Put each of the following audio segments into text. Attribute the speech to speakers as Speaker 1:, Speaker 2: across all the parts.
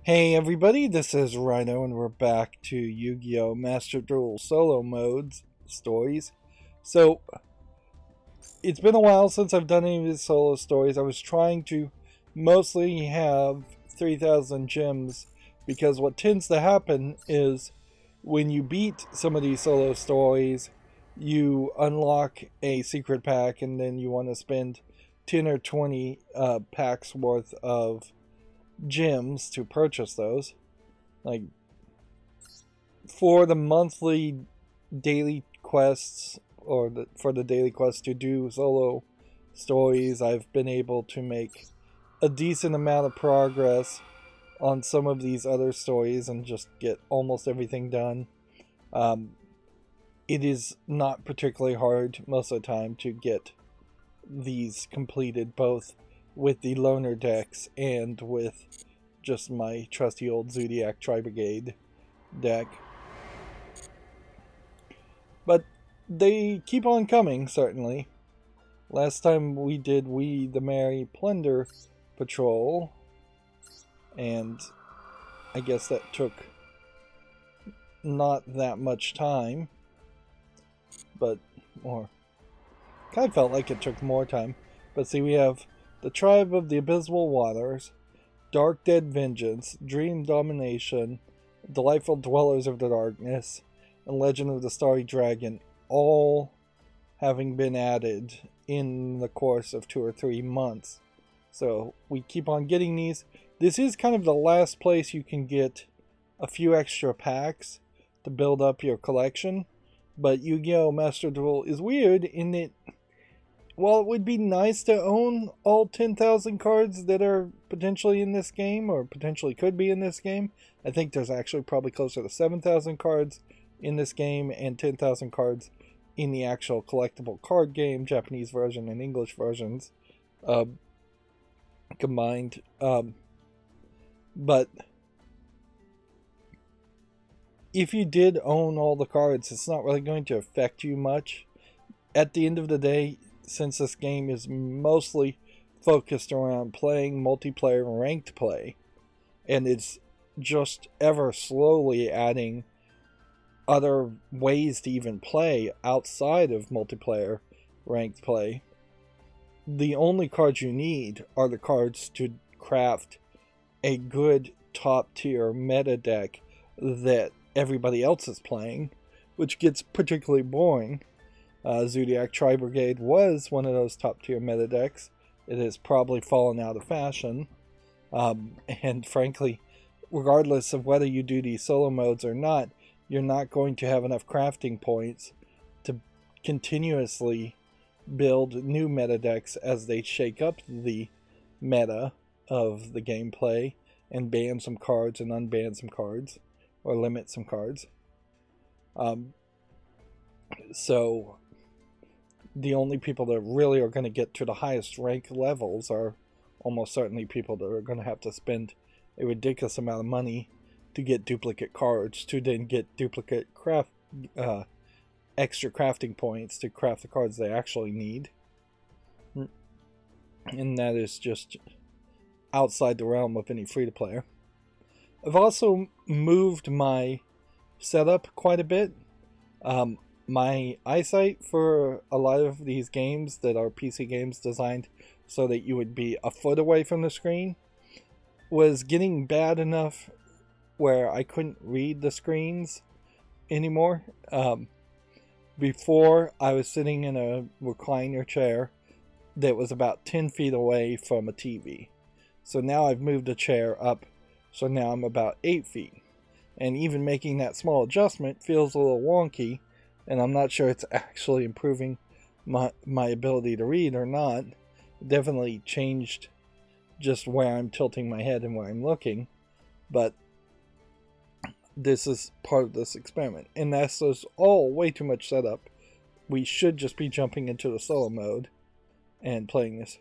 Speaker 1: Hey everybody, this is Rhino, and we're back to Yu-Gi-Oh! Master Duel Solo Modes stories. So, it's been a while since I've done any of these solo stories. I was trying to mostly have 3,000 gems, because what tends to happen is when you beat some of these solo stories, you unlock a secret pack, and then you want to spend 10 or 20 packs worth of gems to purchase those. Like, for the monthly daily quests, for the daily quest to do solo stories, I've been able to make a decent amount of progress on some of these other stories and just get almost everything done. Um, it is not particularly hard most of the time to get these completed, both with the loner decks and with just my trusty old Zodiac Tri Brigade deck. But they keep on coming, certainly. Last time we did We the Merry Plunder Patrol, and I guess that took not that much time, but more. Kind of felt like it took more time. But see, we have the Tribe of the Abysmal Waters, Dark Dead Vengeance, Dream Domination, Delightful Dwellers of the Darkness, and Legend of the Starry Dragon, all having been added in the course of 2 or 3 months. So we keep on getting these. This is kind of the last place you can get a few extra packs to build up your collection. But Yu-Gi-Oh! Master Duel is weird in that, while it would be nice to own all 10,000 cards that are potentially in this game, or potentially could be in this game, I think there's actually probably closer to 7,000 cards in this game and 10,000 cards in the actual collectible card game, Japanese version and English versions uh, combined. But if you did own all the cards, it's not really going to affect you much. At the end of the day, since this game is mostly focused around playing multiplayer ranked play, and it's just ever slowly adding other ways to even play outside of multiplayer ranked play, the only cards you need are the cards to craft a good top tier meta deck that everybody else is playing, which gets particularly boring. Zodiac Tri Brigade was one of those top tier meta decks. It has probably fallen out of fashion. And frankly, regardless of whether you do these solo modes or not, you're not going to have enough crafting points to continuously build new meta decks as they shake up the meta of the gameplay and ban some cards and unban some cards or limit some cards. So the only people that really are going to get to the highest rank levels are almost certainly people that are going to have to spend a ridiculous amount of money to get duplicate cards, to then get duplicate extra crafting points to craft the cards they actually need. And that is just outside the realm of any free to player. I've also moved my setup quite a bit. My eyesight for a lot of these games that are PC games designed so that you would be a foot away from the screen was getting bad enough where I couldn't read the screens anymore. Before, I was sitting in a recliner chair that was about 10 feet away from a TV. So now I've moved the chair up, so now I'm about 8 feet. And even making that small adjustment feels a little wonky, and I'm not sure it's actually improving my ability to read or not. It definitely changed just where I'm tilting my head and where I'm looking, but this is part of this experiment. And that's just all way too much setup. We should just be jumping into the solo mode and playing this.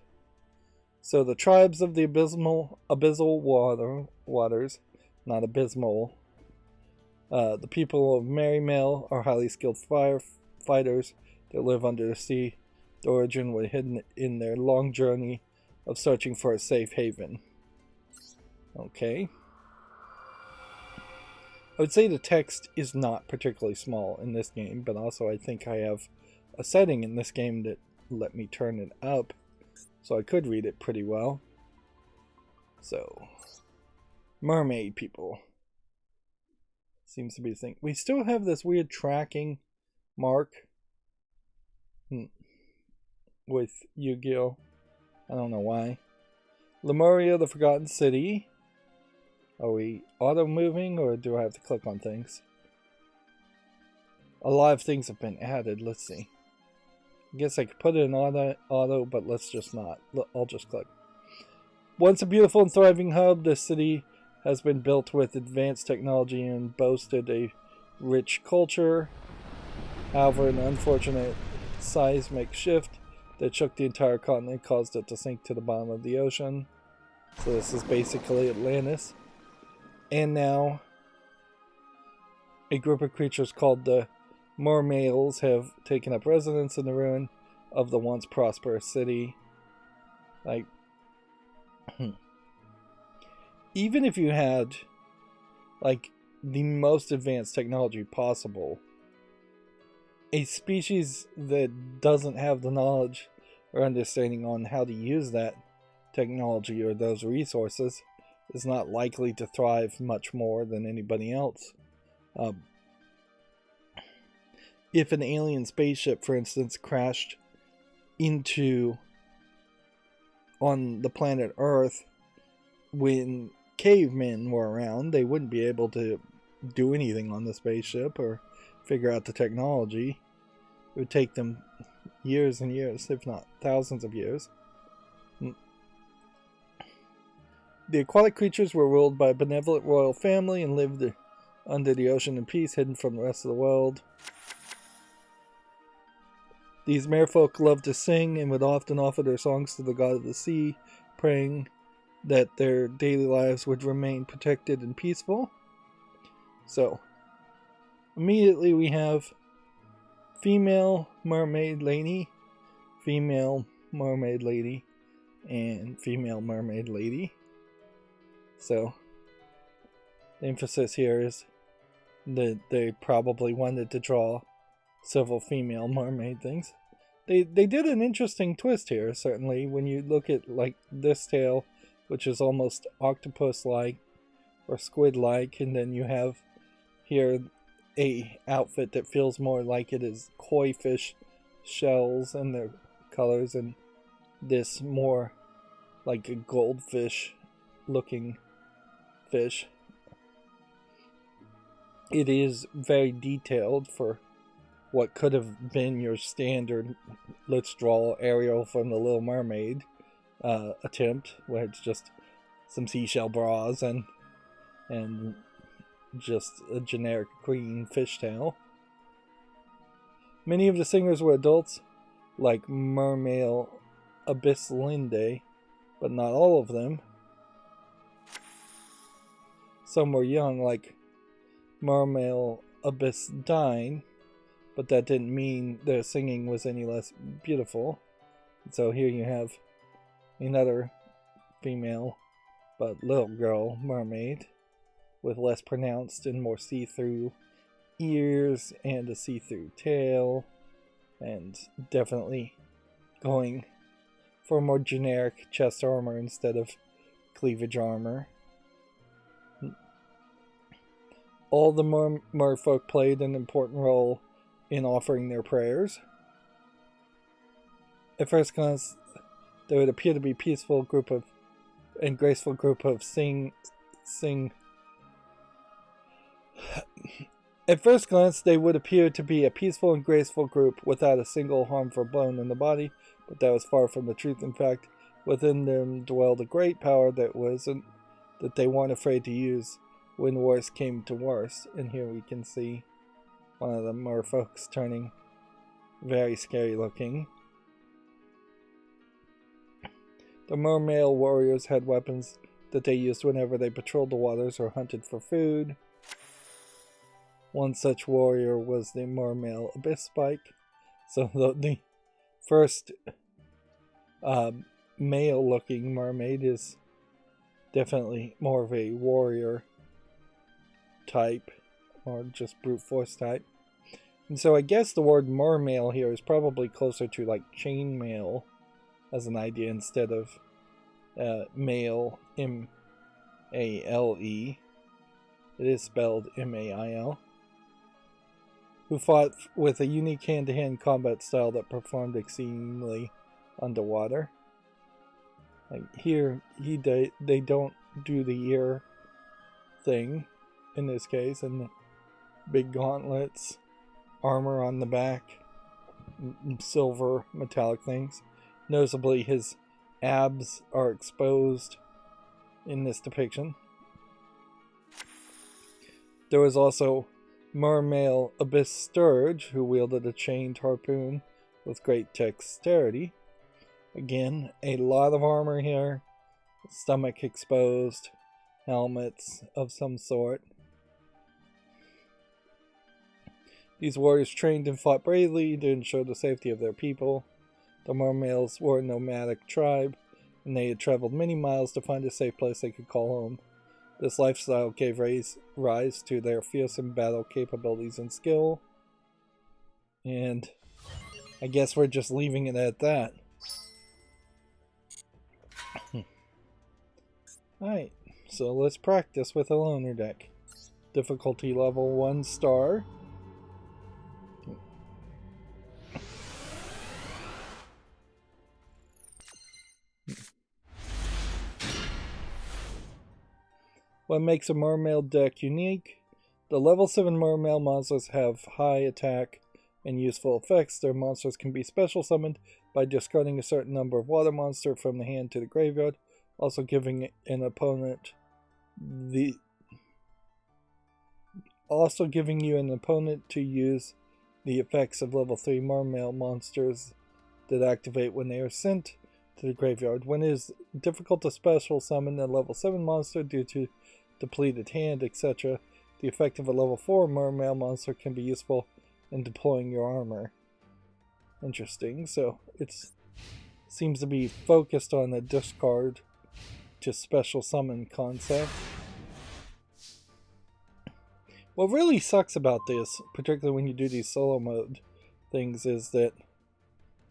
Speaker 1: So the tribes of the abyssal waters, not abysmal. The people of Merrymale are highly skilled firefighters that live under the sea. The origin was hidden in their long journey of searching for a safe haven. Okay. I would say the text is not particularly small in this game, but also I think I have a setting in this game that let me turn it up, so I could read it pretty well. So, mermaid people. Seems to be the thing. We still have this weird tracking mark with Yu-Gi-Oh! I don't know why. Lemuria, the Forgotten City. Are we auto-moving, or do I have to click on things? A lot of things have been added. Let's see. I guess I could put it in auto, but let's just not. I'll just click. Once a beautiful and thriving hub, this city has been built with advanced technology and boasted a rich culture. However, an unfortunate seismic shift that shook the entire continent caused it to sink to the bottom of the ocean. So this is basically Atlantis. And now, a group of creatures called the Mermales have taken up residence in the ruin of the once prosperous city. Like, even if you had, like, the most advanced technology possible, a species that doesn't have the knowledge or understanding on how to use that technology or those resources is not likely to thrive much more than anybody else. If an alien spaceship, for instance, crashed on the planet Earth when cavemen were around, they wouldn't be able to do anything on the spaceship or figure out the technology. It would take them years and years, if not thousands of years. The aquatic creatures were ruled by a benevolent royal family and lived under the ocean in peace, hidden from the rest of the world. These merfolk loved to sing and would often offer their songs to the god of the sea, praying that their daily lives would remain protected and peaceful. So, immediately we have female mermaid lady, female mermaid lady, and female mermaid lady. So, the emphasis here is that they probably wanted to draw several female mermaid things. They did an interesting twist here, certainly, when you look at, like, this tail, which is almost octopus-like or squid-like, and then you have here a outfit that feels more like it is koi fish shells and their colors, and this more like a goldfish looking fish. It is very detailed for what could have been your standard let's draw Ariel from the Little Mermaid attempt, where it's just some seashell bras and just a generic green fishtail. Many of the singers were adults, like Mermail Abysslinde, but not all of them. Some were young, like Mermail Abyssdine, but that didn't mean their singing was any less beautiful. So here you have another female, but little girl mermaid, with less pronounced and more see-through ears and a see-through tail, and definitely going for more generic chest armor instead of cleavage armor. All the merfolk played an important role in offering their prayers. At first glance, they would appear to be peaceful group of and graceful group of At first glance, they would appear to be a peaceful and graceful group without a single harmful bone in the body, but that was far from the truth. In fact, within them dwelled a great power that they weren't afraid to use when worse came to worse. And here we can see one of the merfolks turning very scary looking. The mermail warriors had weapons that they used whenever they patrolled the waters or hunted for food. One such warrior was the Mermail Abyssspike. So the first male-looking mermaid is definitely more of a warrior type. or just brute force type. And so I guess the word mermail here is probably closer to like chainmail as an idea instead of male, M-A-L-E. It is spelled M-A-I-L. Who fought with a unique hand-to-hand combat style that performed exceedingly underwater. Like here, they don't do the ear thing in this case, and the big gauntlets, armor on the back, silver metallic things. Noticeably, his abs are exposed in this depiction. There was also Mermail Abyss Sturge, who wielded a chained harpoon with great dexterity. Again, a lot of armor here, stomach exposed, helmets of some sort. These warriors trained and fought bravely to ensure the safety of their people. The Mermails were a nomadic tribe, and they had traveled many miles to find a safe place they could call home. This lifestyle gave rise to their fearsome battle capabilities and skill. And I guess we're just leaving it at that. Alright, so let's practice with a loner deck. Difficulty level 1 star. What makes a Mermail deck unique? The level 7 Mermail monsters have high attack and useful effects. Their monsters can be special summoned by discarding a certain number of water monster from the hand to the graveyard, also giving an opponent to use the effects of level 3 Mermail monsters that activate when they are sent to the graveyard. When it is difficult to special summon a level 7 monster due to depleted hand, etc., the effect of a level 4 Mermail monster can be useful in deploying your armor. Interesting. So it seems to be focused on the discard to special summon concept. What really sucks about this, particularly when you do these solo mode things, is that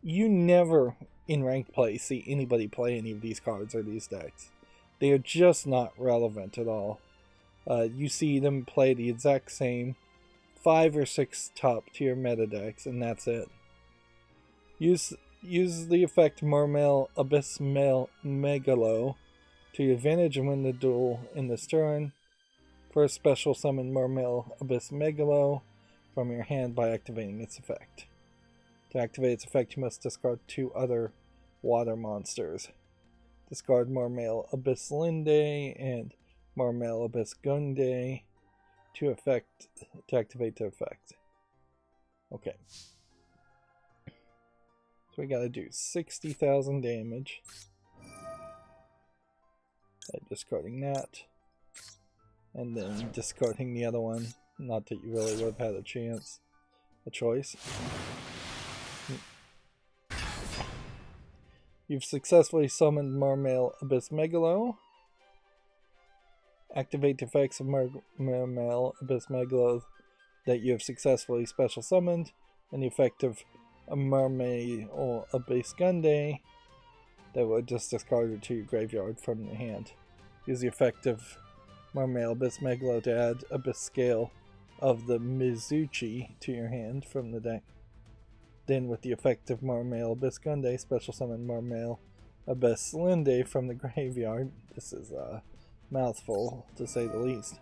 Speaker 1: you never in ranked play see anybody play any of these cards or these decks. They are just not relevant at all. You see them play the exact same 5 or 6 top tier meta decks, and that's it. Use the effect Mermail Abyss Megalo to your advantage and win the duel in this turn. First, special summon Mermail Abyss Megalo from your hand by activating its effect. To activate its effect, you must discard 2 other water monsters. Discard Mermail Abyss Linde and Mermail Abyss Gunde to activate the effect. Okay. So we gotta do 60,000 damage. By discarding that. And then discarding the other one. Not that you really would have had a choice. You've successfully summoned Mermail Abyss Megalo. Activate the effects of Mermail Abyss Megalo that you have successfully special summoned, and the effect of a Mermail Abyss Gunde that would just discard it to your graveyard from the hand. Use the effect of Mermail Abyss Megalo to add Abyss Scale of the Mizuchi to your hand from the deck. Then with the effect of Mermail Abyss Gunde, special summon Mermail Abyss Linde from the graveyard. This is a mouthful, to say the least.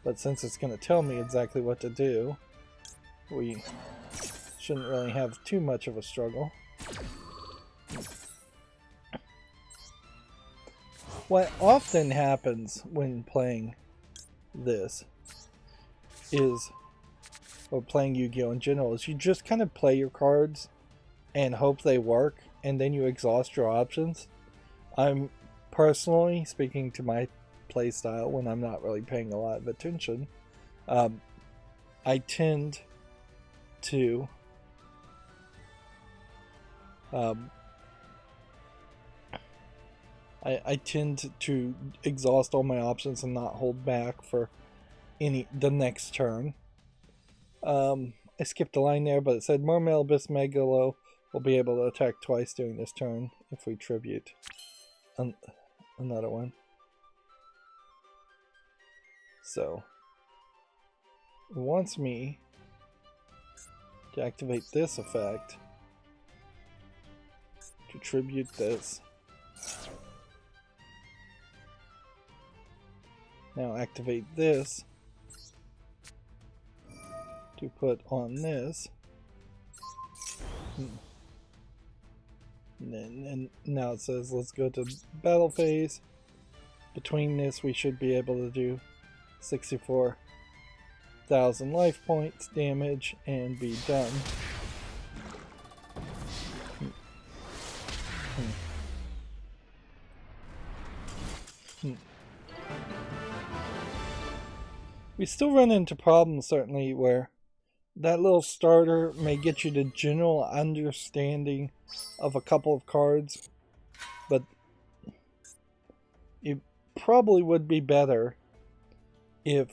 Speaker 1: But since it's going to tell me exactly what to do, we shouldn't really have too much of a struggle. What often happens when playing this is, or playing Yu-Gi-Oh! In general, is you just kind of play your cards and hope they work, and then you exhaust your options. I'm personally, speaking to my playstyle when I'm not really paying a lot of attention, I tend to I tend to exhaust all my options and not hold back for the next turn. I skipped a line there, but it said Mermelbus Megalo will be able to attack twice during this turn if we tribute another one. So, it wants me to activate this effect to tribute this. Now activate this to put on this. And now it says let's go to battle phase. Between this we should be able to do 64,000 life points damage and be done. We still run into problems, certainly, where that little starter may get you the general understanding of a couple of cards, but it probably would be better if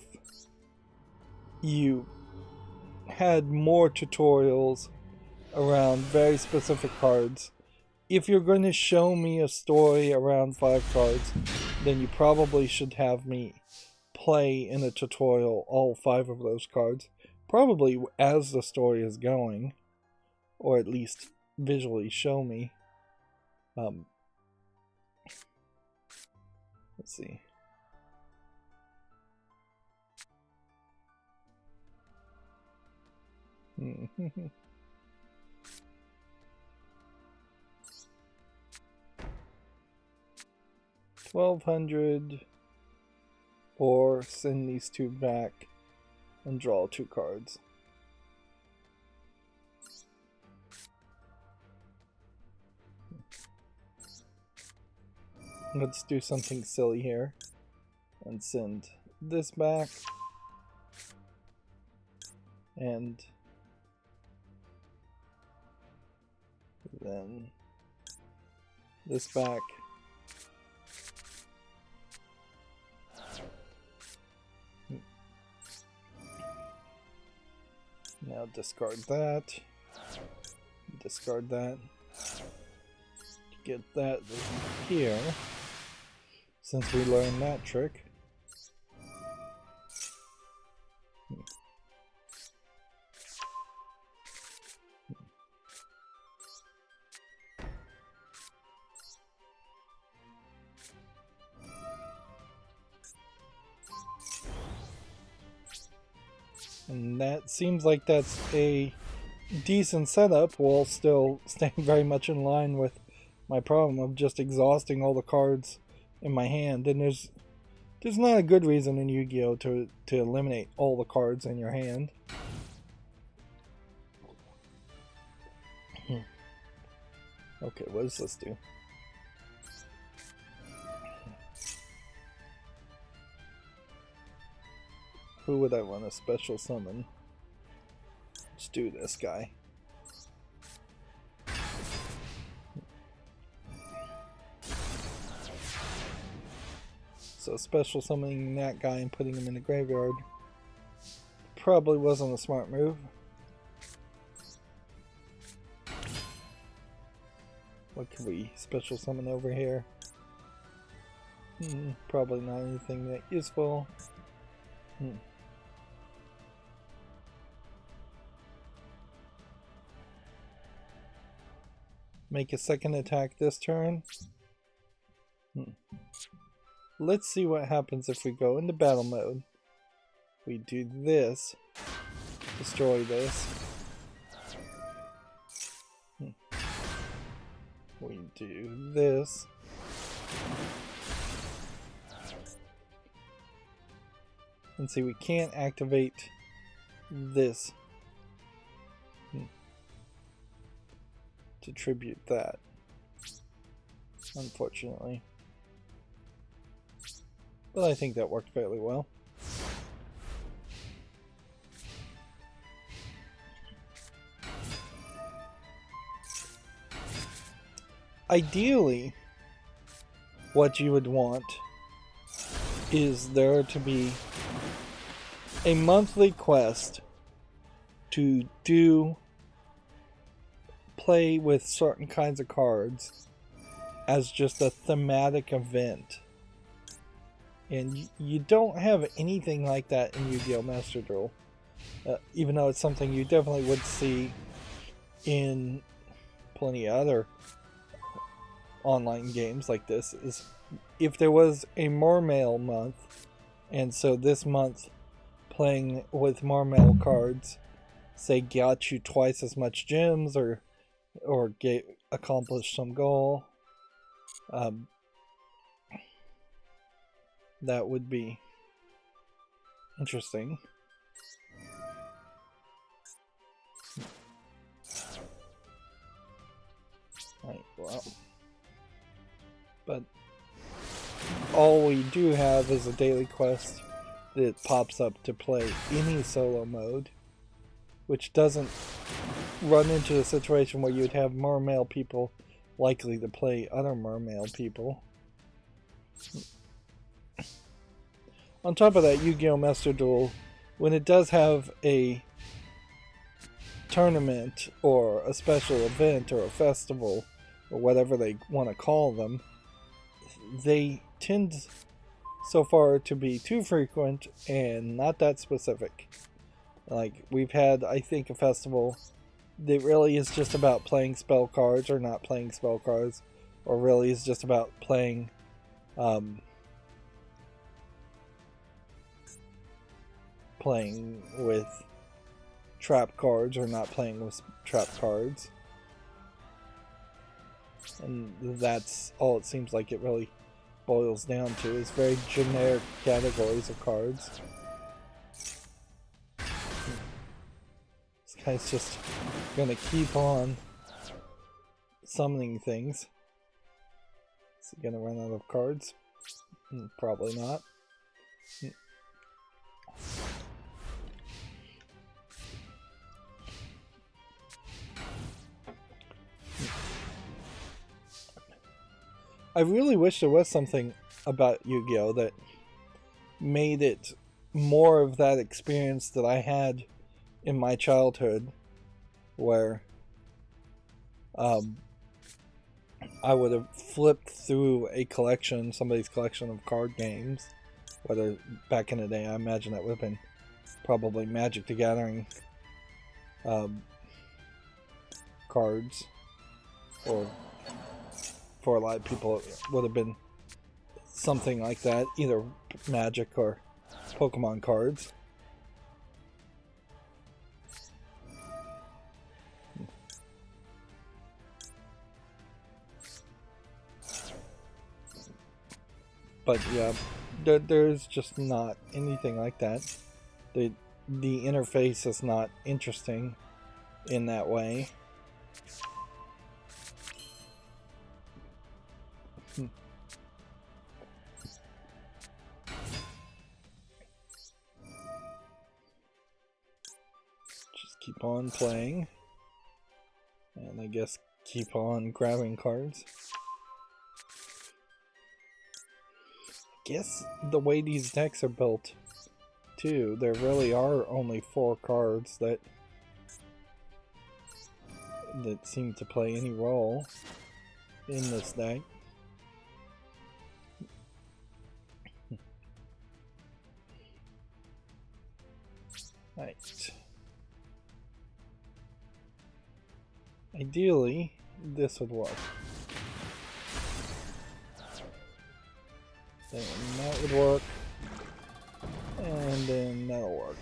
Speaker 1: you had more tutorials around very specific cards. If you're going to show me a story around 5 cards, then you probably should have me play in a tutorial all 5 of those cards, probably as the story is going, or at least visually show me. Let's see. $1,200, or send these 2 back and draw 2 cards. Let's do something silly here and send this back and then this back. Now discard that, discard that, get that here, since we learned that trick. And that seems like that's a decent setup, while still staying very much in line with my problem of just exhausting all the cards in my hand. And there's not a good reason in Yu-Gi-Oh! to eliminate all the cards in your hand. Okay, what does this do? Who would I want to special summon? Let's do this guy. So special summoning that guy and putting him in the graveyard probably wasn't a smart move. What could we special summon over here? Probably not anything that useful. Make a second attack this turn. Let's see what happens if we go into battle mode. We do this. Destroy this. We do this. And see, we can't activate this to tribute that, unfortunately. But I think that worked fairly well. Ideally, what you would want is there to be a monthly quest to play with certain kinds of cards as just a thematic event. And you don't have anything like that in Yu-Gi-Oh! Master Duel. Even though it's something you definitely would see in plenty of other online games like this, is if there was a Mermail month, and so this month playing with Mermail cards, say, got you twice as much gems or accomplished some goal, that would be interesting. Right, well, but all we do have is a daily quest that pops up to play any solo mode, which doesn't run into a situation where you'd have Mermail people likely to play other Mermail people. On top of that, Yu-Gi-Oh! Master Duel, when it does have a tournament or a special event or a festival or whatever they want to call them, they tend so far to be too frequent and not that specific. Like, we've had, I think, a festival that really is just about playing spell cards or not playing spell cards, or really is just about playing playing with trap cards or not playing with trap cards. And that's all it seems like it really boils down to, is very generic categories of cards. This guy's just gonna keep on summoning things. Is he gonna run out of cards? Probably not. I really wish there was something about Yu-Gi-Oh! That made it more of that experience that I had in my childhood, where I would have flipped through a collection, somebody's collection of card games, whether back in the day, I imagine that would have been probably Magic the Gathering cards, or for a lot of people it would have been something like that, either Magic or Pokemon cards. But yeah, there's just not anything like that. The interface is not interesting in that way. Just keep on playing, and I guess keep on grabbing cards. I guess the way these decks are built too, there really are only 4 cards that seem to play any role in this deck. Right. Ideally, this would work. Then that would work. And then that'll work.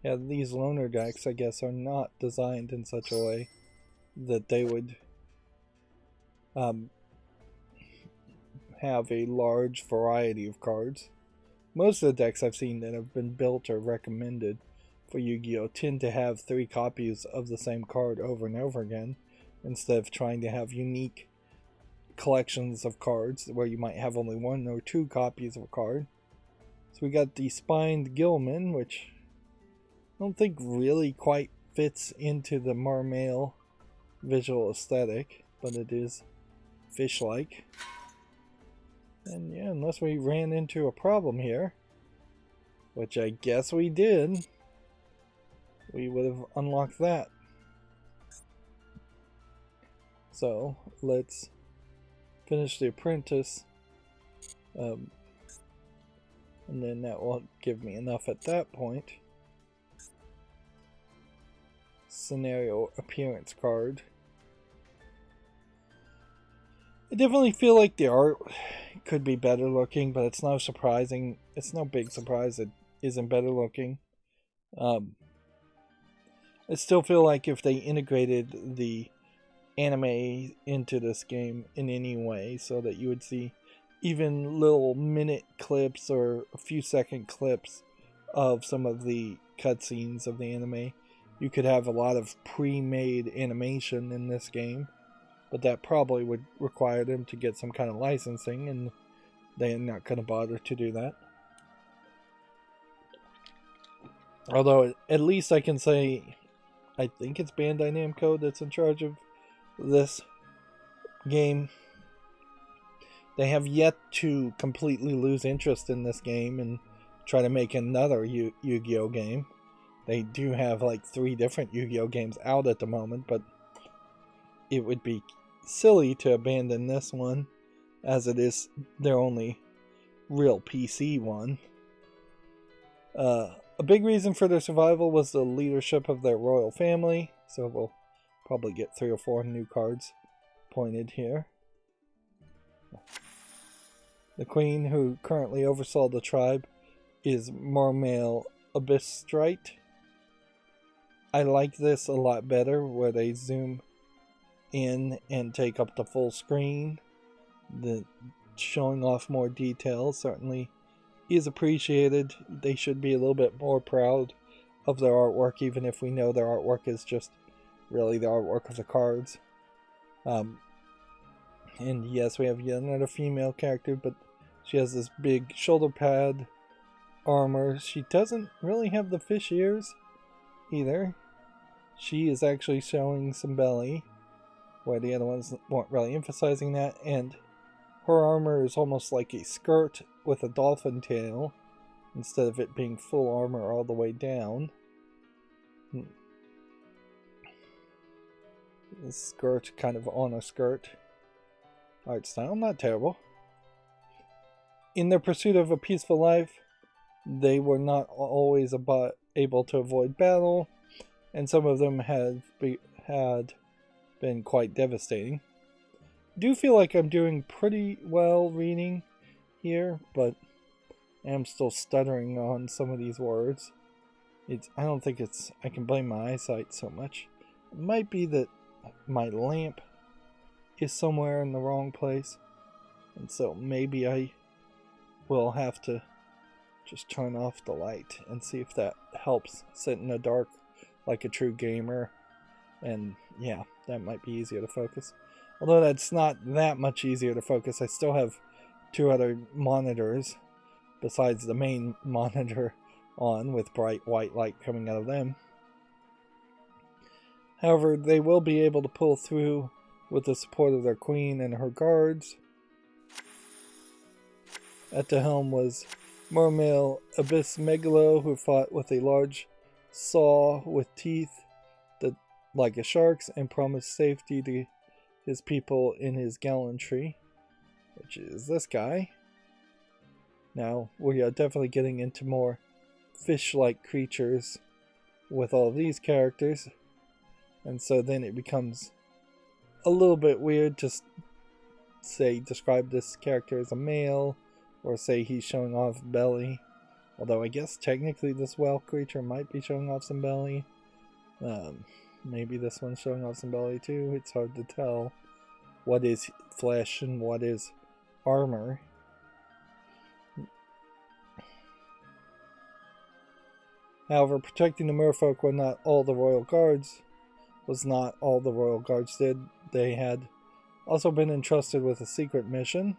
Speaker 1: Yeah, these loner decks, I guess, are not designed in such a way that they would have a large variety of cards. Most of the decks I've seen that have been built or recommended for Yu-Gi-Oh! Tend to have 3 copies of the same card over and over again, instead of trying to have unique collections of cards where you might have only 1 or 2 copies of a card. So we got the Spined Gilman, which I don't think really quite fits into the Mermail visual aesthetic, but it is fish-like. And yeah, unless we ran into a problem here, which I guess we did, we would have unlocked that. So let's finish the apprentice, and then that will give me enough at that point. Scenario appearance card. I definitely feel like the art could be better looking, but it's no big surprise it isn't better looking. I still feel like if they integrated the anime into this game in any way, so that you would see even little minute clips or a few second clips of some of the cutscenes of the anime, you could have a lot of pre-made animation in this game. But that probably would require them to get some kind of licensing, and they're not going to bother to do that. Although, at least I can say, I think it's Bandai Namco that's in charge of this game. They have yet to completely lose interest in this game and try to make another Yu-Gi-Oh game. They do have like 3 different Yu-Gi-Oh games out at the moment, but it would be silly to abandon this one, as it is their only real PC one. A big reason for their survival was the leadership of their royal family, so we'll probably get 3 or 4 new cards pointed here. The queen who currently oversaw the tribe is Mermail Abystrite. I like this a lot better, where they zoom in and take up the full screen. The showing off more details certainly is appreciated. They should be a little bit more proud of their artwork, even if we know their artwork is just really the artwork of the cards. And yes, we have yet another female character, but she has this big shoulder pad armor. She doesn't really have the fish ears either. She is actually showing some belly, where the other ones weren't really emphasizing that, and her armor is almost like a skirt with a dolphin tail, instead of it being full armor all the way down. This skirt kind of on a skirt art style, not terrible. In their pursuit of a peaceful life, they were not always able to avoid battle, and some of them had been quite devastating. I do feel like I'm doing pretty well reading here, but I am still stuttering on some of these words. I don't think I can blame my eyesight so much. It might be that my lamp is somewhere in the wrong place, and so maybe I will have to just turn off the light and see if that helps sit in the dark like a true gamer. And yeah, that might be easier to focus. Although that's not that much easier to focus, I still have 2 other monitors besides the main monitor on, with bright white light coming out of them. However, they will be able to pull through with the support of their queen and her guards. At the helm was Mermail Abyssmegalo, who fought with a large saw with teeth that like a shark's, and promised safety to his people in his gallantry, which is this guy. Now, we are definitely getting into more fish-like creatures with all these characters, and so then it becomes a little bit weird to describe this character as a male, or say he's showing off belly. Although I guess technically this whale creature might be showing off some belly. Maybe this one's showing off some belly too. It's hard to tell what is flesh and what is armor. However, protecting the merfolk was not all the royal guards did. They had also been entrusted with a secret mission.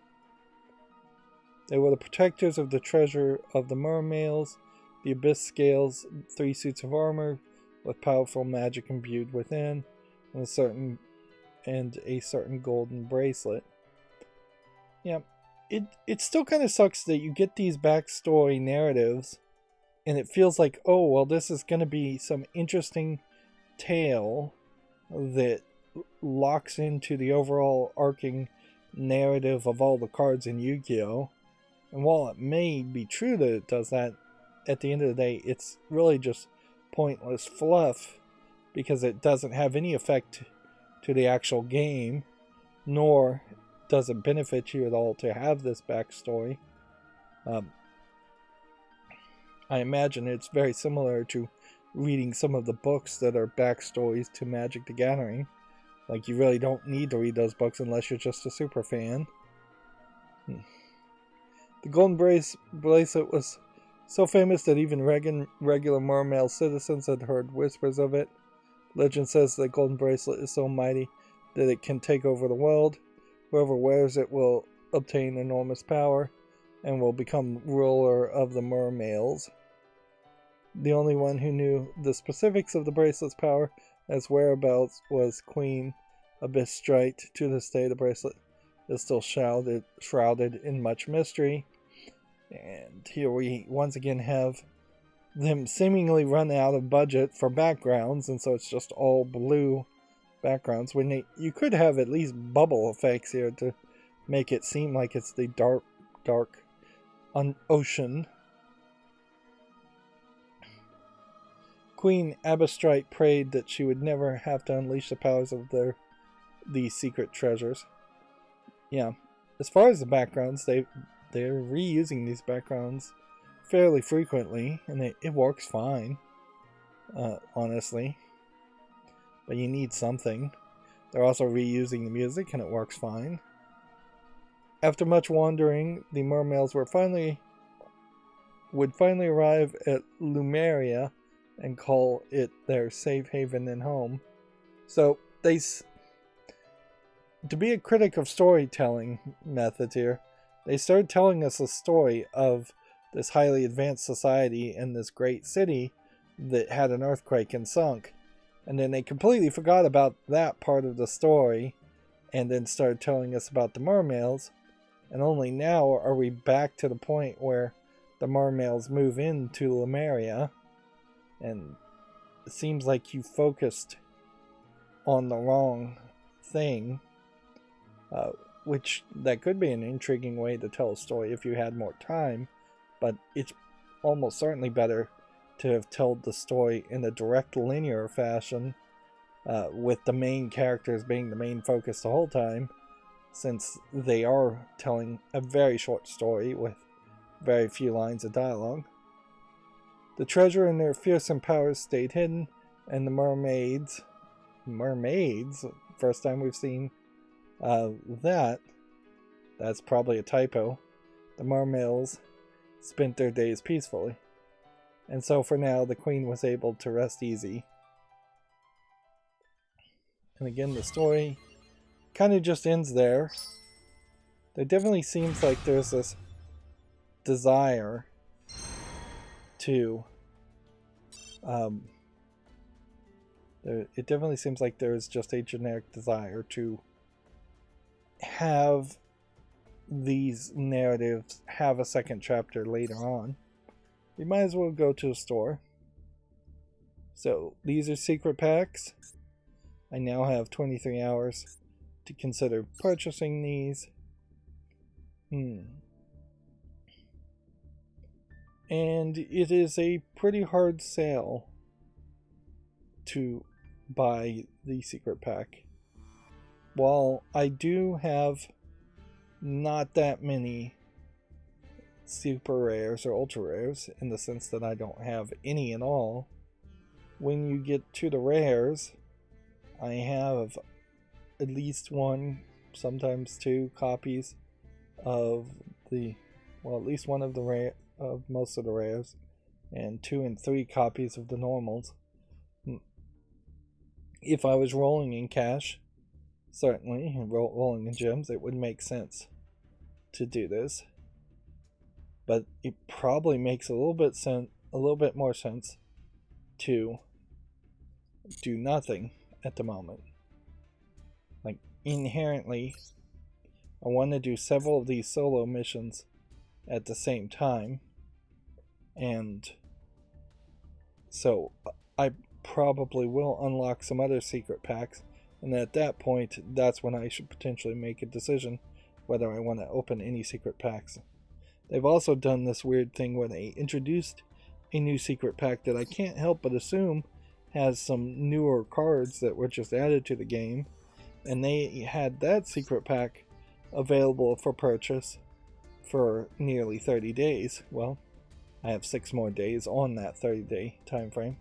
Speaker 1: They were the protectors of the treasure of the mermails, the abyss scales, 3 suits of armor with powerful magic imbued within, and a certain and a certain golden bracelet. Yeah, it still kind of sucks that you get these backstory narratives, and it feels like, oh well, this is going to be some interesting tale that locks into the overall arcing narrative of all the cards in Yu-Gi-Oh! And while it may be true that it does that, at the end of the day, it's really just pointless fluff because it doesn't have any effect to the actual game, nor does it benefit you at all to have this backstory. I imagine it's very similar to reading some of the books that are backstories to Magic the Gathering. Like, you really don't need to read those books unless you're just a super fan. The Golden Bracelet was so famous that even regular Mermail citizens had heard whispers of it. Legend says the Golden Bracelet is so mighty that it can take over the world. Whoever wears it will obtain enormous power and will become ruler of the Mermails. The only one who knew the specifics of the bracelet's power and its whereabouts was Queen Abyssrite. To this day, the bracelet is still shrouded in much mystery. And here we once again have them seemingly run out of budget for backgrounds, and so it's just all blue backgrounds. When you could have at least bubble effects here to make it seem like it's the dark ocean. Queen Abyssrite prayed that she would never have to unleash the powers of these secret treasures. Yeah, as far as the backgrounds, they're reusing these backgrounds fairly frequently, and it works fine, honestly. But you need something. They're also reusing the music, and it works fine. After much wandering, the Mermails would finally arrive at Lumeria and call it their safe haven and home. So to be a critic of storytelling methods here, they started telling us a story of this highly advanced society in this great city that had an earthquake and sunk. And then they completely forgot about that part of the story and then started telling us about the Mermails. And only now are we back to the point where the Mermails move into Lemuria. And it seems like you focused on the wrong thing. Which that could be an intriguing way to tell a story if you had more time. But it's almost certainly better to have told the story in a direct linear fashion, with the main characters being the main focus the whole time, since they are telling a very short story with very few lines of dialogue. The treasure and their fearsome powers stayed hidden, and the mermaids, first time we've seen that's probably a typo. The Mermails spent their days peacefully. And so for now, the queen was able to rest easy. And again, the story kind of just ends there. There definitely seems like there's this desire to... it definitely seems like there's just a generic desire to have these narratives have a second chapter later on. You might as well go to a store. So these are secret packs. I now have 23 hours to consider purchasing these. And it is a pretty hard sale to buy the secret pack. While I do have not that many super rares or ultra rares, in the sense that I don't have any at all, when you get to the rares, I have at least one, sometimes two copies of at least one of of most of the rares, and 2 and 3 copies of the normals. If I was rolling in cash, certainly, and rolling in gems, it would make sense to do this. But it probably makes a little bit more sense to do nothing at the moment. Like, inherently, I want to do several of these solo missions at the same time, and so I probably will unlock some other secret packs, and at that point, that's when I should potentially make a decision whether I want to open any secret packs. They've also done this weird thing where they introduced a new secret pack that I can't help but assume has some newer cards that were just added to the game, and they had that secret pack available for purchase for nearly 30 days. Well, I have 6 more days on that 30-day time frame,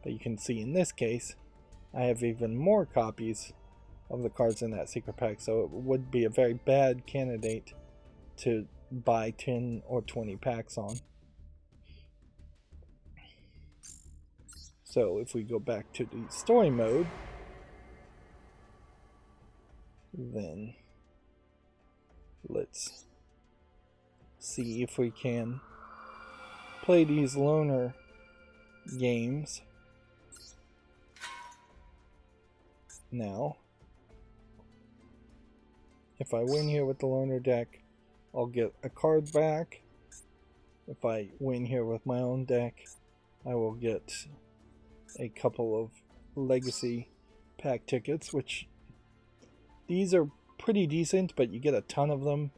Speaker 1: but you can see in this case I have even more copies of the cards in that secret pack, so it would be a very bad candidate to buy 10 or 20 packs on. So if we go back to the story mode, then let's see if we can play these loner games. Now, if I win here with the loner deck, I'll get a card back. If I win here with my own deck, I will get a couple of legacy pack tickets, which these are pretty decent, but you get a ton of them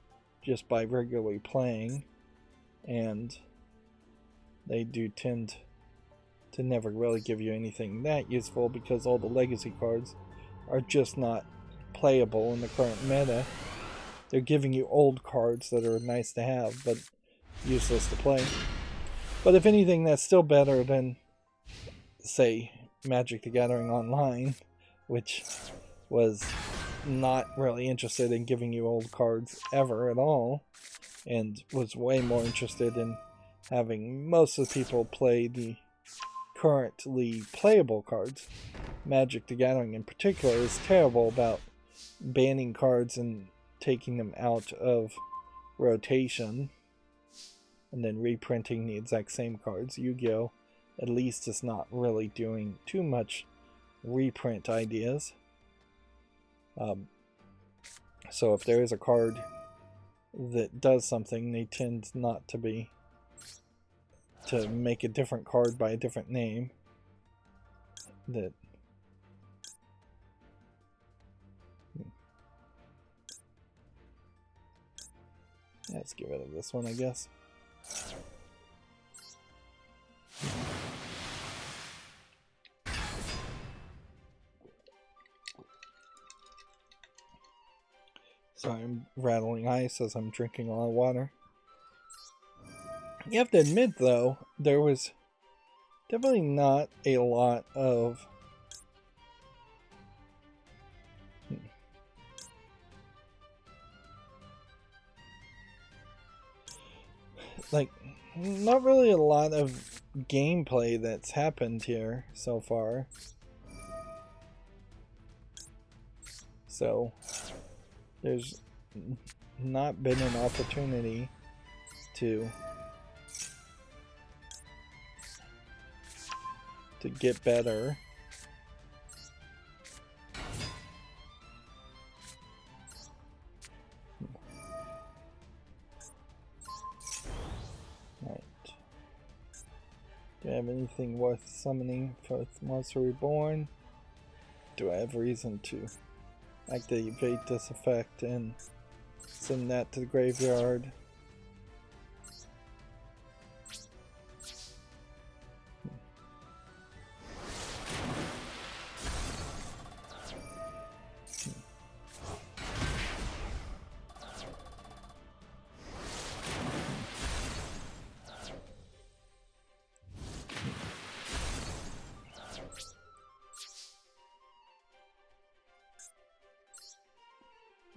Speaker 1: just by regularly playing, and they do tend to never really give you anything that useful because all the legacy cards are just not playable in the current meta. They're giving you old cards that are nice to have but useless to play. But if anything, that's still better than, say, Magic the Gathering Online, which was not really interested in giving you old cards ever at all, and was way more interested in having most of the people play the currently playable cards. Magic the Gathering in particular is terrible about banning cards and taking them out of rotation and then reprinting the exact same cards. Yu-Gi-Oh! At least is not really doing too much reprint ideas. So if there is a card that does something, they tend not to make a different card by a different name. Let's get rid of this one, I guess. Sorry, I'm rattling ice as I'm drinking a lot of water. You have to admit, though, there was definitely not a lot of not really a lot of gameplay that's happened here so far. So there's not been an opportunity to get better. Right. Do I have anything worth summoning for Monster Reborn? Do I have reason to activate this effect and send that to the graveyard?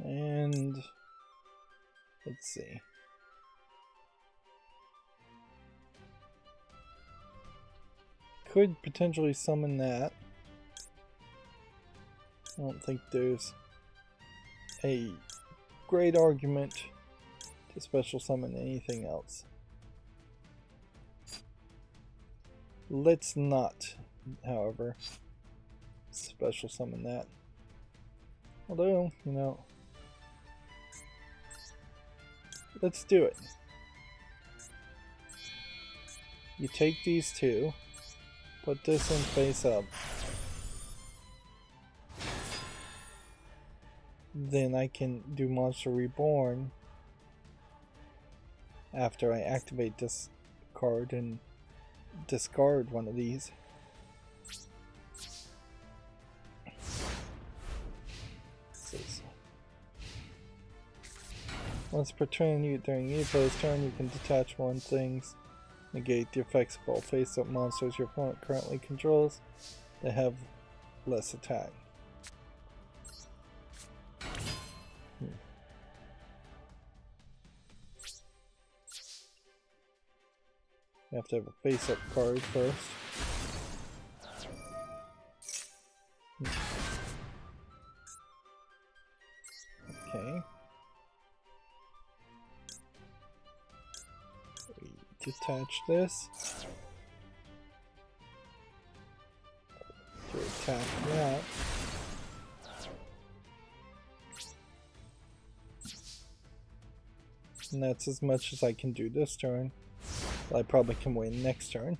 Speaker 1: And let's see. Could potentially summon that. I don't think there's a great argument to special summon anything else. Let's not, however, special summon that. Although, you know, let's do it. You take these two, put this in face up. Then I can do Monster Reborn after I activate this card and discard one of these. Once per turn, during your player's turn, you can detach one things, negate the effects of all face-up monsters your opponent currently controls that have less attack. You have to have a face-up card first. Okay. Detach this to attack that. And that's as much as I can do this turn. I probably can win next turn.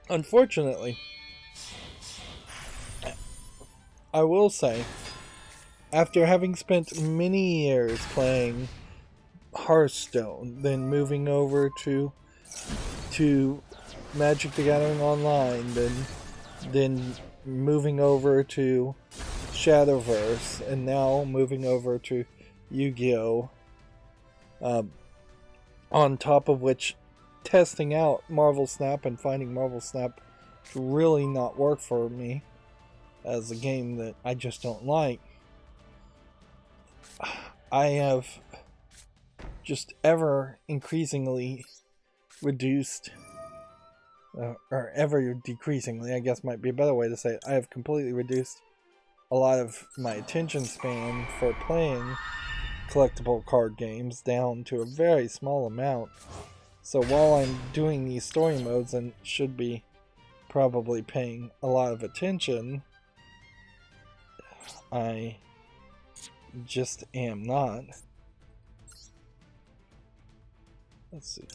Speaker 1: Unfortunately, I will say, after having spent many years playing Hearthstone, then moving over to Magic the Gathering Online, then moving over to Shadowverse, and now moving over to Yu-Gi-Oh! On top of which, testing out Marvel Snap and finding Marvel Snap to really not work for me as a game that I just don't like. I have just ever increasingly reduced, or ever decreasingly, I guess might be a better way to say it. I have completely reduced a lot of my attention span for playing collectible card games down to a very small amount. So while I'm doing these story modes and should be probably paying a lot of attention, I just am not. Let's see.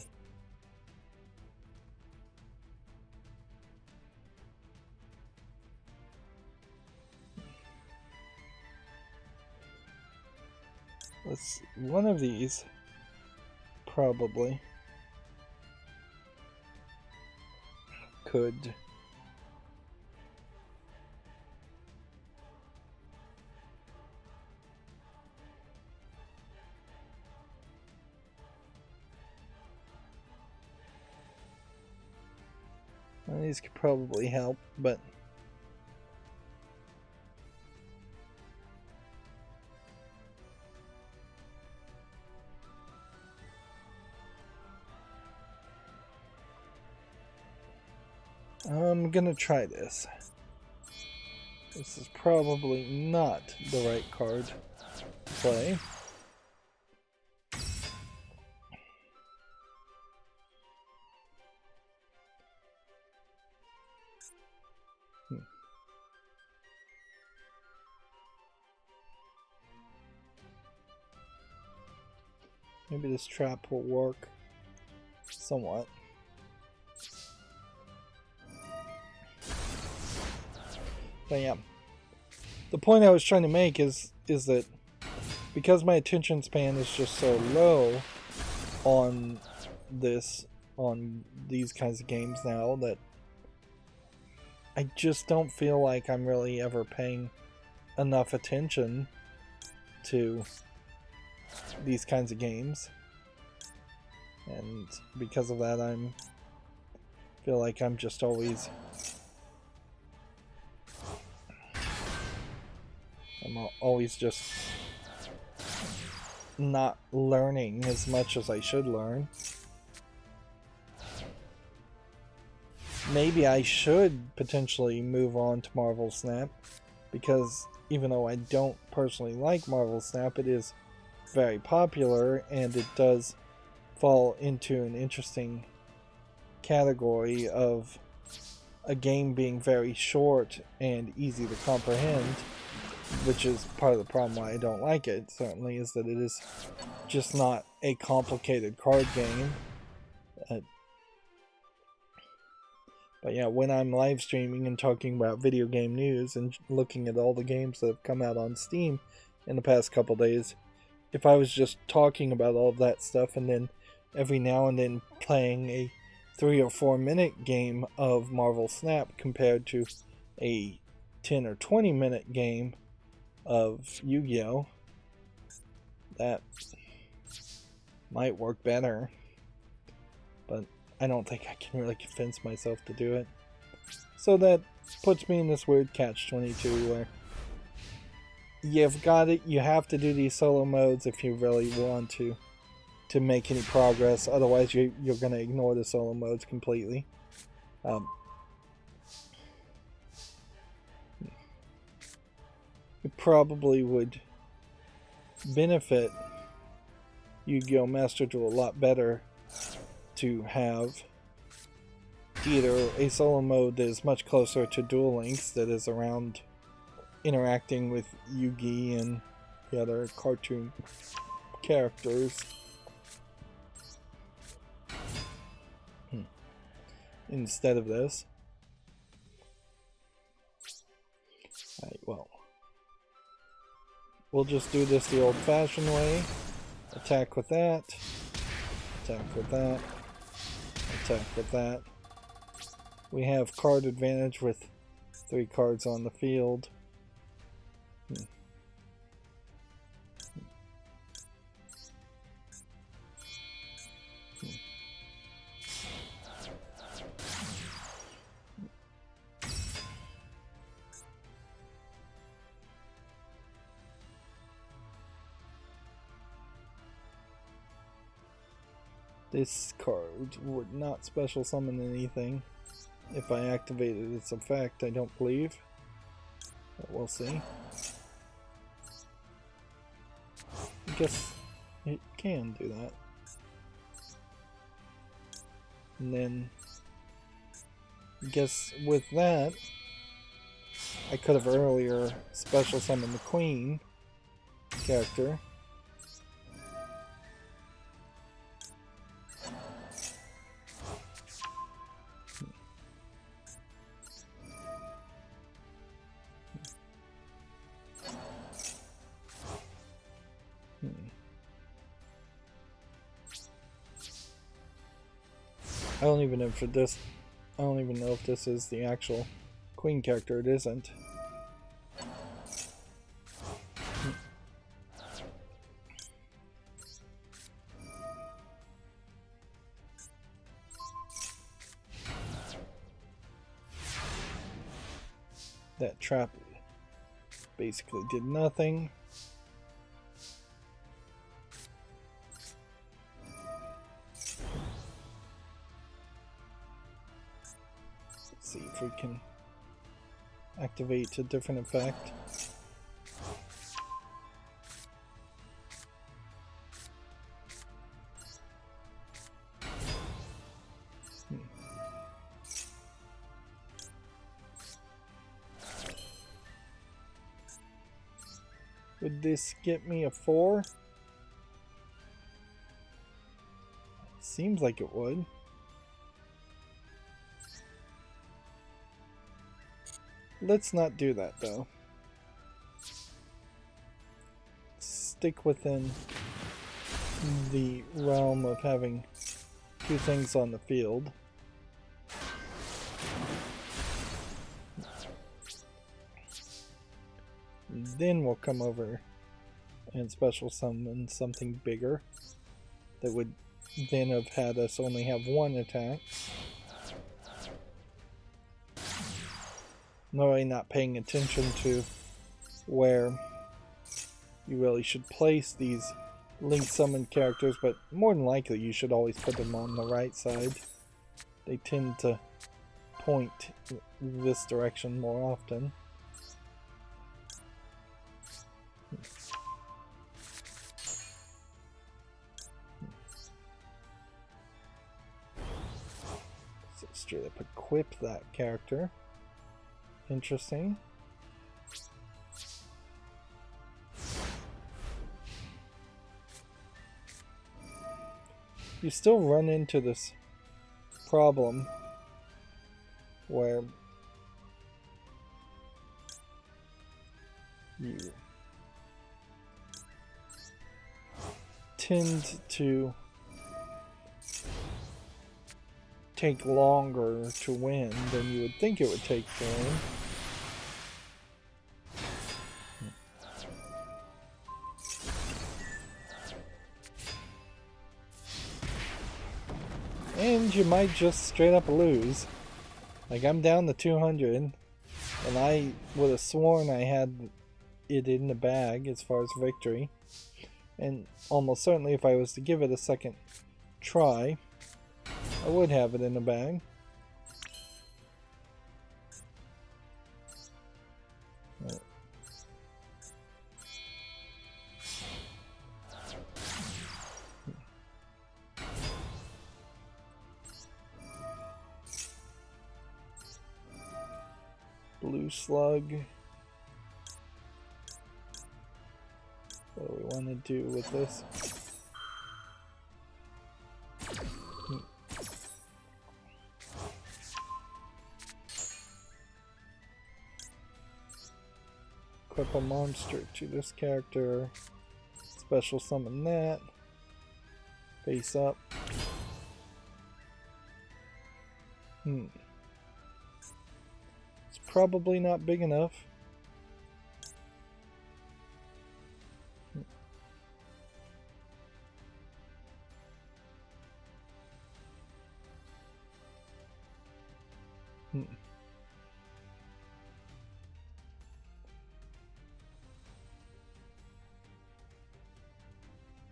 Speaker 1: One of these probably could these could probably help, but I'm gonna try this. This is probably not the right card to play. Maybe this trap will work somewhat. But yeah, the point I was trying to make is that because my attention span is just so low on these kinds of games now, that I just don't feel like I'm really ever paying enough attention to these kinds of games, and because of that I feel like I'm just always just not learning as much as I should learn. Maybe I should potentially move on to Marvel Snap, because even though I don't personally like Marvel Snap, it is very popular, and it does fall into an interesting category of a game being very short and easy to comprehend, which is part of the problem why I don't like it, certainly, is that it is just not a complicated card game. But yeah, when I'm live streaming and talking about video game news and looking at all the games that have come out on Steam in the past couple days, if I was just talking about all of that stuff and then every now and then playing a 3 or 4 minute game of Marvel Snap compared to a 10 or 20 minute game of Yu-Gi-Oh, that might work better, but I don't think I can really convince myself to do it. So that puts me in this weird catch-22 where you've got it, you have to do these solo modes if you really want to make any progress, otherwise you're going to ignore the solo modes completely. It probably would benefit Yu-Gi-Oh! Master Duel a lot better to have either a solo mode that is much closer to Duel Links, that is around interacting with Yugi and the other cartoon characters, instead of this. Alright, well, we'll just do this the old-fashioned way. Attack with that. Attack with that. Attack with that. We have card advantage with 3 cards on the field. This card would not special summon anything if I activated its effect, I don't believe. But we'll see. I guess it can do that. And then, I guess with that, I could have earlier special summoned the Queen character. I don't even know if this. I don't even know if this is the actual Queen character. It isn't. That trap basically did nothing. Let's see if we can activate a different effect. Would this get me a 4? Seems like it would. Let's not do that though. Stick within the realm of having 2 things on the field. Then we'll come over and special summon something bigger that would then have had us only have 1 attack. I'm really not paying attention to where you really should place these link summoned characters, but more than likely you should always put them on the right side. They tend to point this direction more often. straight up equip that character. Interesting. You still run into this problem where you tend to take longer to win than you would think it would take to win. And you might just straight up lose. Like, I'm down to 200, and I would have sworn I had it in the bag as far as victory. And almost certainly if I was to give it a second try, I would have it in the bag. Blue slug. What do we want to do with this? Equip a monster to this character. Special summon that. Face up. It's probably not big enough.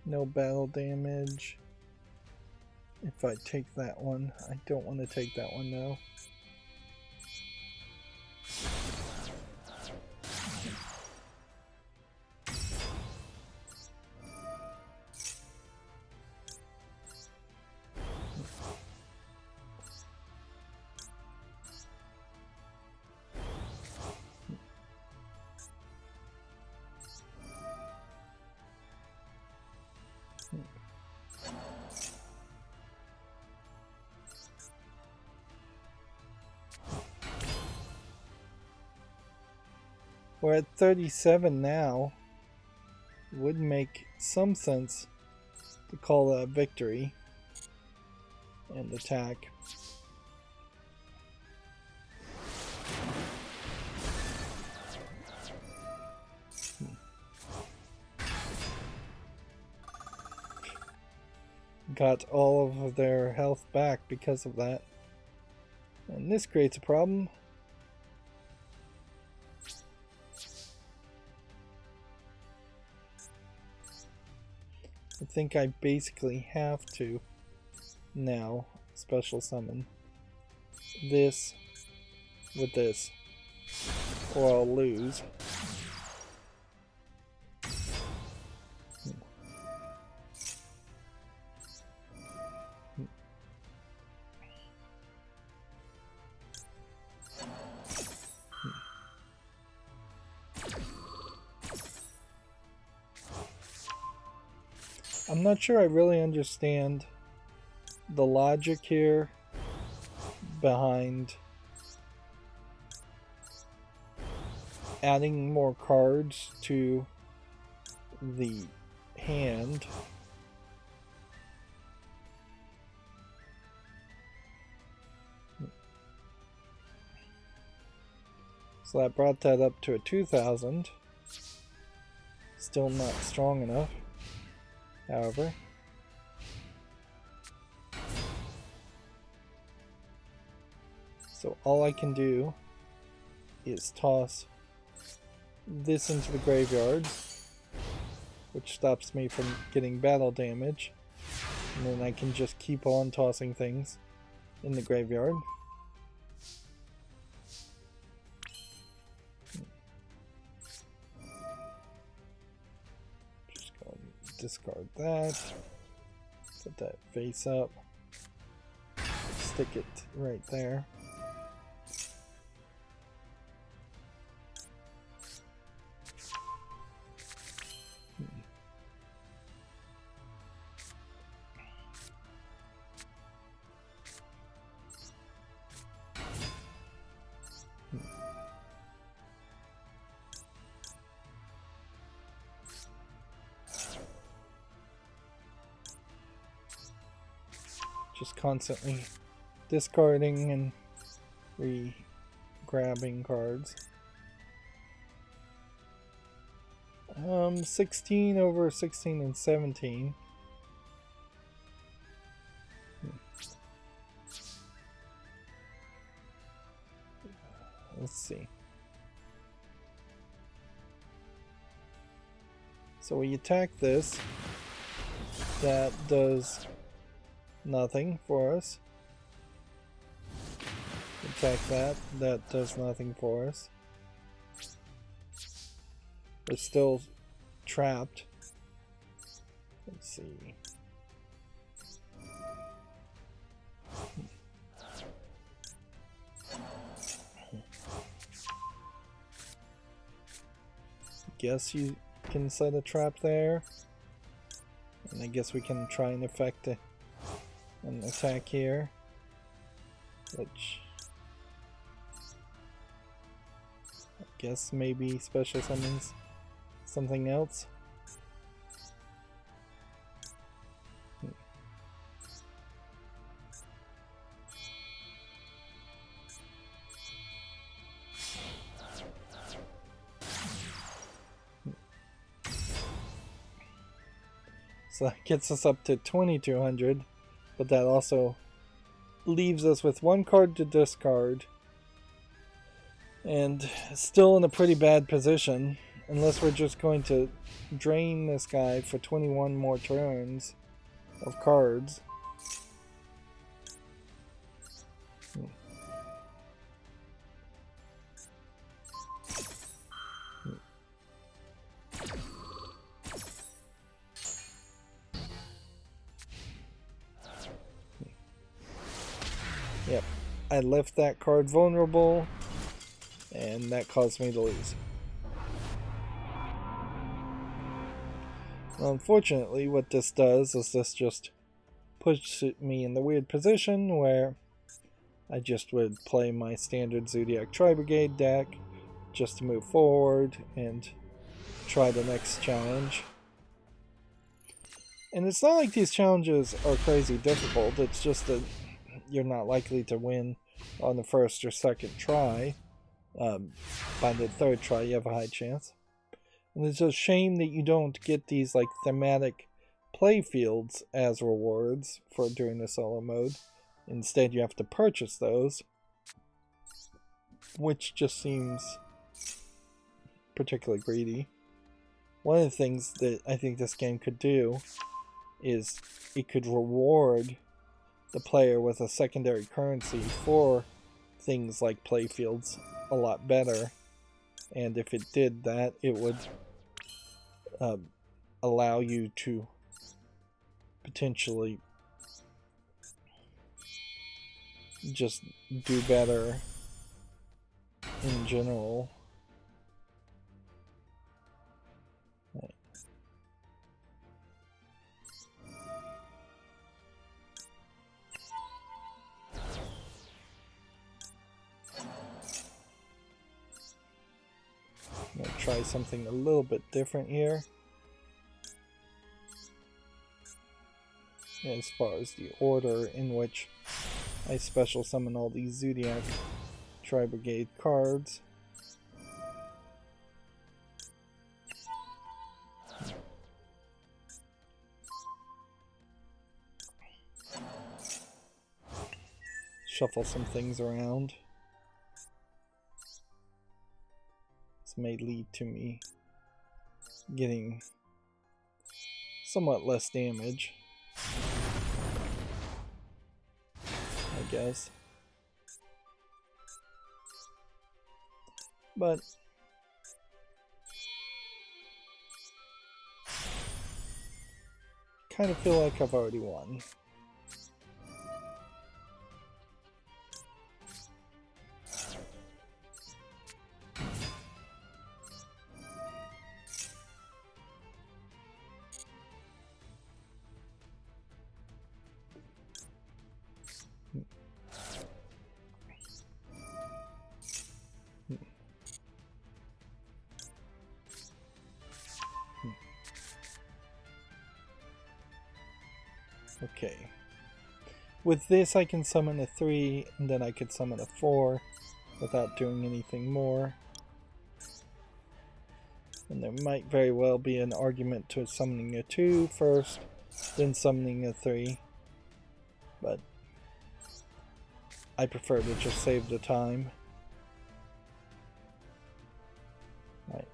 Speaker 1: No battle damage. If I take that one, I don't want to take that one though. We're at 37 now. It would make some sense to call that a victory and attack. Got all of their health back because of that. And this creates a problem. I think I basically have to now special summon this with this, or I'll lose. I'm not sure I really understand the logic here behind adding more cards to the hand. So that brought that up to a 2,000. Still not strong enough, however. So all I can do is toss this into the graveyard, which stops me from getting battle damage, and then I can just keep on tossing things in the graveyard. Just go and discard that, put that face up, stick it right there. Just constantly discarding and re-grabbing cards. 16 over 16 and 17. Let's see. So we attack this. That does nothing for us. Attack that. That does nothing for us. We're still trapped. Let's see. Guess you can set a trap there. And I guess we can try and effect an attack here. Which I guess maybe special summons something else. So that gets us up to 2200, but that also leaves us with one card to discard. And still in a pretty bad position, unless we're just going to drain this guy for 21 more turns of cards. Yep, I left that card vulnerable, and that caused me to lose. Well, unfortunately, what this does is this just puts me in the weird position where I just would play my standard Zoodiac Tri-Brigade deck just to move forward and try the next challenge. And it's not like these challenges are crazy difficult, it's just that you're not likely to win on the first or second try. By the third try, you have a high chance. And it's a shame that you don't get these like thematic play fields as rewards for doing the solo mode. Instead, you have to purchase those, which just seems particularly greedy. One of the things that I think this game could do is it could reward the player with a secondary currency for things like playfields a lot better. And if it did that, it would allow you to potentially just do better in general. Right. I'm going to try something a little bit different here. As far as the order in which I special summon all these Zoodiac Tri-Brigade cards. Shuffle some things around. This may lead to me getting somewhat less damage, I guess. But kind of feel like I've already won. Okay. With this I can summon a 3, and then I could summon a 4 without doing anything more. And there might very well be an argument to summoning a 2 first, then summoning a 3. But I prefer to just save the time. Right.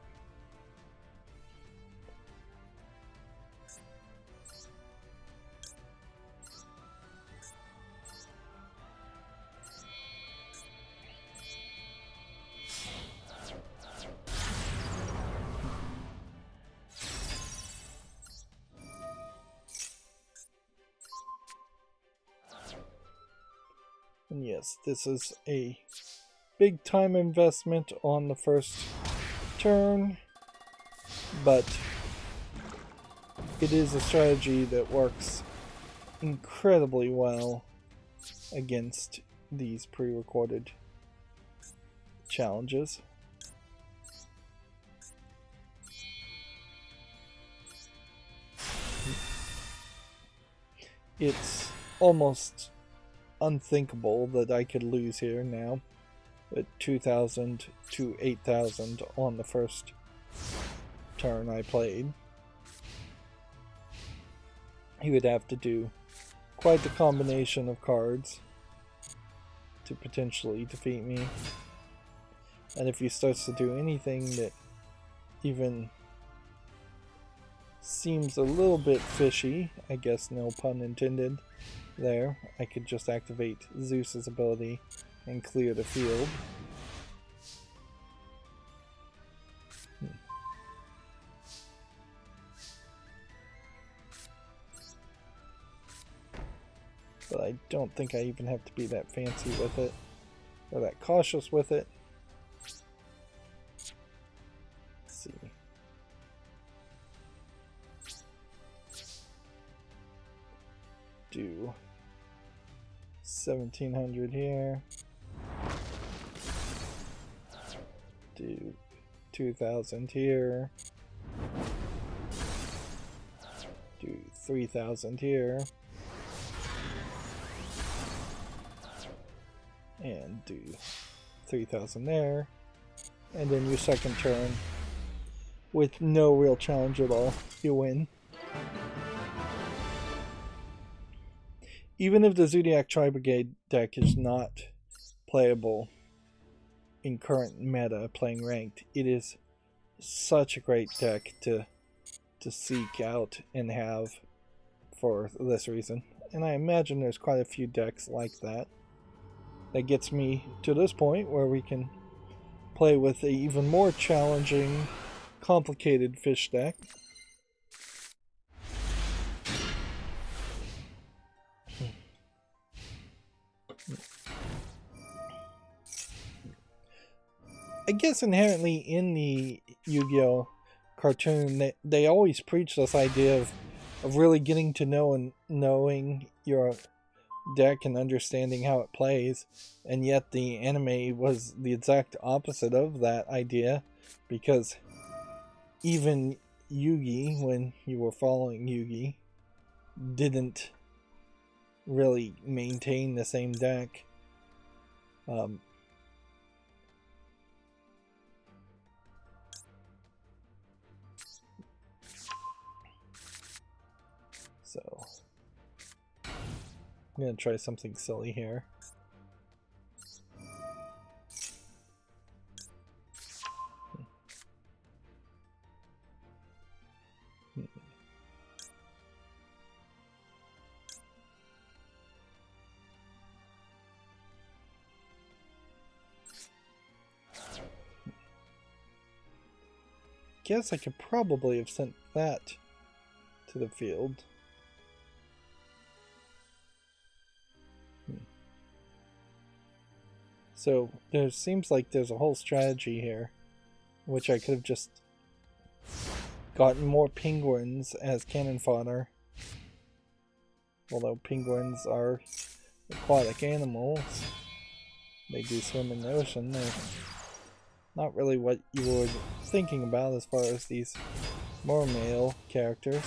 Speaker 1: And yes, this is a big time investment on the first turn, but it is a strategy that works incredibly well against these pre-recorded challenges. It's almost unthinkable that I could lose here now at 2,000 to 8,000 on the first turn I played. He would have to do quite the combination of cards to potentially defeat me. And if he starts to do anything that even seems a little bit fishy, I guess no pun intended there, I could just activate Zeus's ability and clear the field. But I don't think I even have to be that fancy with it, or that cautious with it. Let's see. Do 1,700 here. Do 2,000 here. Do 3,000 here. And do 3,000 there. And then your second turn, with no real challenge at all, you win. Even if the Zoodiac Tri-Brigade deck is not playable in current meta playing ranked, it is such a great deck to seek out and have for this reason. And I imagine there's quite a few decks like that. That gets me to this point where we can play with an even more challenging, complicated fish deck. I guess inherently in the Yu-Gi-Oh! Cartoon, they always preach this idea of really getting to know and knowing your deck and understanding how it plays, and yet the anime was the exact opposite of that idea, because even Yugi, when you were following Yugi, didn't really maintain the same deck. So I'm gonna try something silly here. Guess I could probably have sent that to the field. So there seems like there's a whole strategy here, which I could have just gotten more penguins as cannon fodder. Although penguins are aquatic animals, they do swim in the ocean. They're not really what you were thinking about as far as these mermaid characters.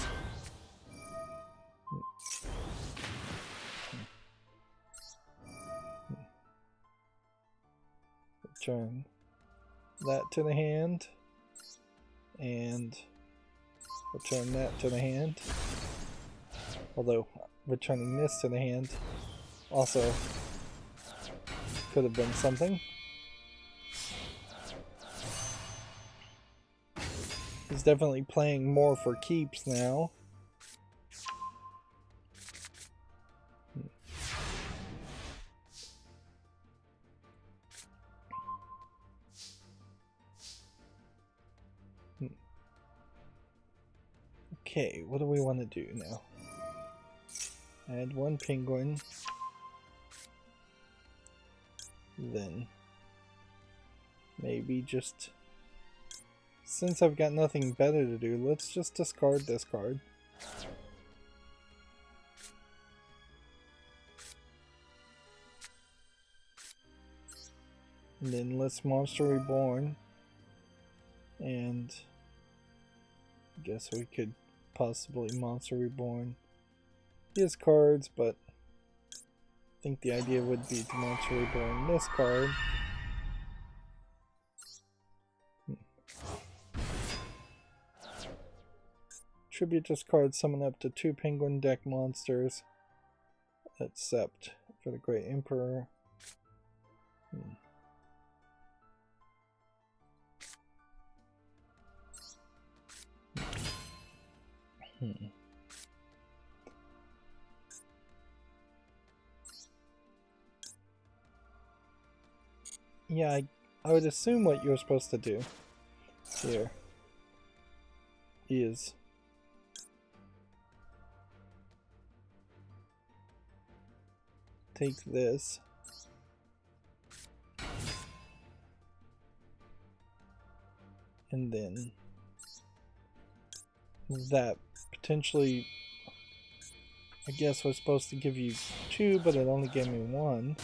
Speaker 1: Return that to the hand. And return that to the hand. Although returning this to the hand also could have been something. He's definitely playing more for keeps now. Okay, what do we want to do now? Add one penguin. Then maybe just, since I've got nothing better to do, let's just discard this card. And then let's Monster Reborn. And I guess we could possibly Monster Reborn his cards, but I think the idea would be to Monster Reborn this card. Tribute this card, summon up to 2 penguin deck monsters, except for the Great Emperor. Yeah, I would assume what you're supposed to do here is take this and then that potentially, I guess, was supposed to give you 2, but it only gave me 1.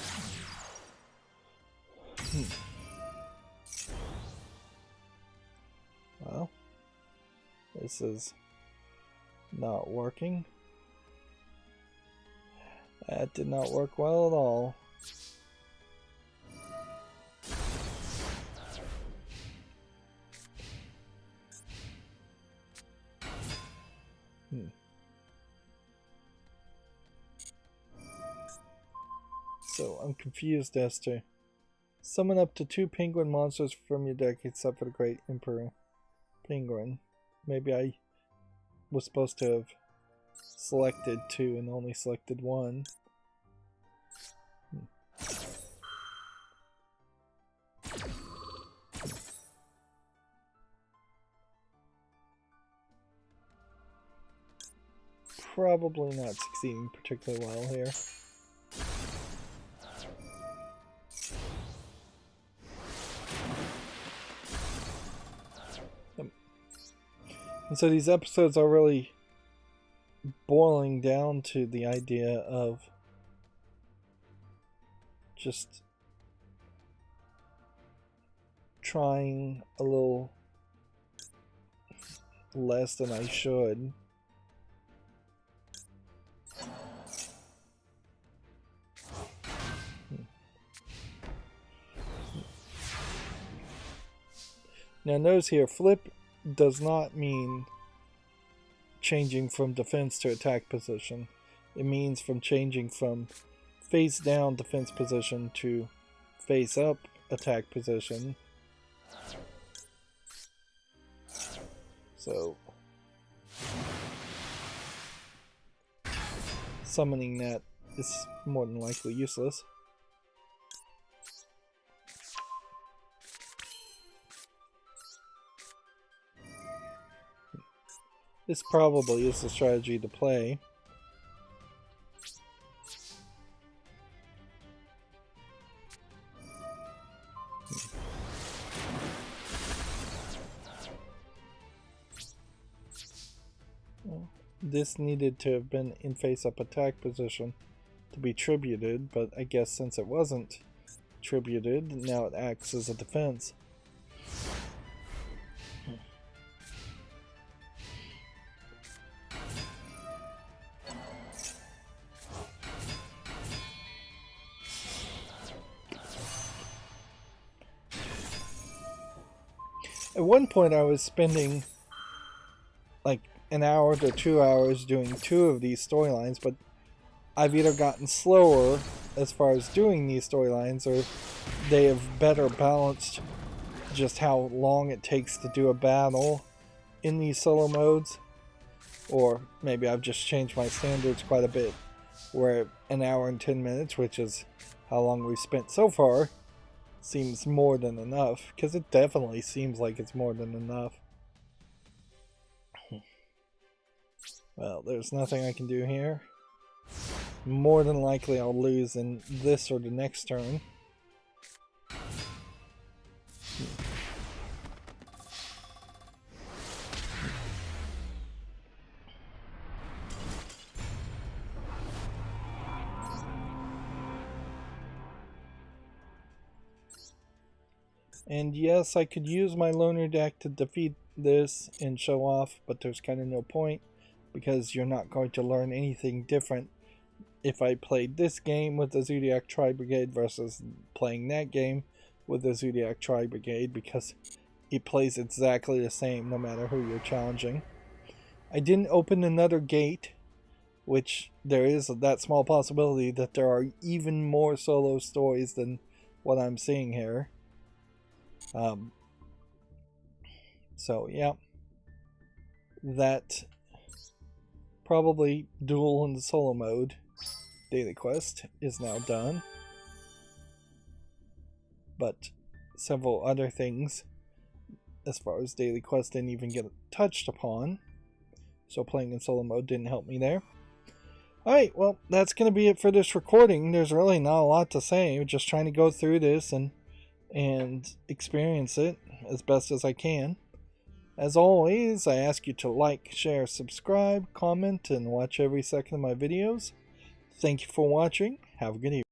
Speaker 1: Well, this is not working. That did not work well at all. So I'm confused as to summon up to 2 penguin monsters from your deck except for the Great Emperor Penguin. Maybe I was supposed to have selected 2 and only selected 1. Probably not succeeding particularly well here. And so these episodes are really boiling down to the idea of just trying a little less than I should. Now notice here, flip does not mean changing from defense to attack position. It means from changing from face down defense position to face up attack position. So summoning that is more than likely useless. This probably is the strategy to play. This needed to have been in face-up attack position to be tributed, but I guess since it wasn't tributed, now it acts as a defense. At one point I was spending like an hour to 2 hours doing 2 of these storylines, but I've either gotten slower as far as doing these storylines, or they have better balanced just how long it takes to do a battle in these solo modes. Or maybe I've just changed my standards quite a bit, where an hour and 10 minutes, which is how long we've spent so far, seems more than enough, because it definitely seems like it's more than enough. Well, there's nothing I can do here. More than likely I'll lose in this or the next turn. And yes, I could use my loner deck to defeat this and show off, but there's kind of no point, because you're not going to learn anything different if I played this game with the Zoodiac Tri-Brigade versus playing that game with the Zoodiac Tri-Brigade, because it plays exactly the same no matter who you're challenging. I didn't open another gate, which there is that small possibility that there are even more solo stories than what I'm seeing here. So yeah, that probably duel in the solo mode daily quest is now done, but several other things as far as daily quest didn't even get touched upon, so playing in solo mode didn't help me there. Alright, well, that's going to be it for this recording. There's really not a lot to say. I'm just trying to go through this and experience it as best as I can. As always, I ask you to like, share, subscribe, comment, and watch every second of my videos. Thank you for watching. Have a good evening.